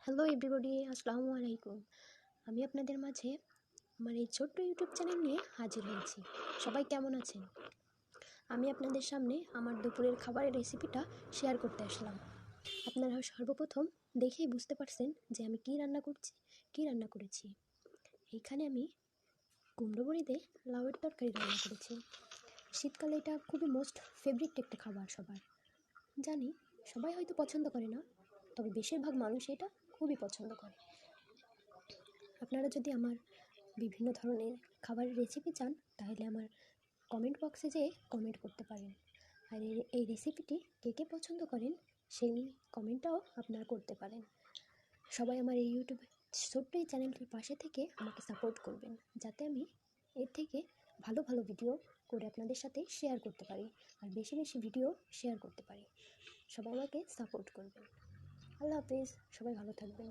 Hello everybody, আসসালামু আলাইকুম। আমি আপনাদের মাঝে আমার এই ছোট্ট ইউটিউব চ্যানেল নিয়ে হাজির হয়েছি। সবাই কেমন আছেন? আমি আপনাদের সামনে আমার দুপুরের খাবারের রেসিপিটা শেয়ার করতে আসলাম। আপনারা সর্বপ্রথম দেখেই বুঝতে পারছেন যে আমি কী রান্না করেছি। এইখানে আমি কুমড়ো বড়ি দিয়ে লাউয়ের তরকারি রান্না করেছি। শীতকালে এটা খুবই মোস্ট ফেভারিট একটা খাবার সবার। জানি সবাই হয়তো পছন্দ করে না, তবে বেশিরভাগ মানুষ এটা খুবই পছন্দ করে। আপনারা যদি আমার বিভিন্ন ধরনের খাবারের রেসিপি চান তাহলে আমার কমেন্ট বক্সে যেয়ে কমেন্ট করতে পারেন। আর এই রেসিপিটি কে কে পছন্দ করেন সেই কমেন্টটাও আপনারা করতে পারেন। সবাই আমার এই ইউটিউবে ছোট্ট এই চ্যানেলটির পাশে থেকে আমাকে সাপোর্ট করবেন, যাতে আমি এর থেকে ভালো ভালো ভিডিও করে আপনাদের সাথে শেয়ার করতে পারি আর বেশি বেশি ভিডিও শেয়ার করতে পারি। সবাই আমাকে সাপোর্ট করবেন। আল্লাহ হাফিজ, সবাই ভালো থাকবেন।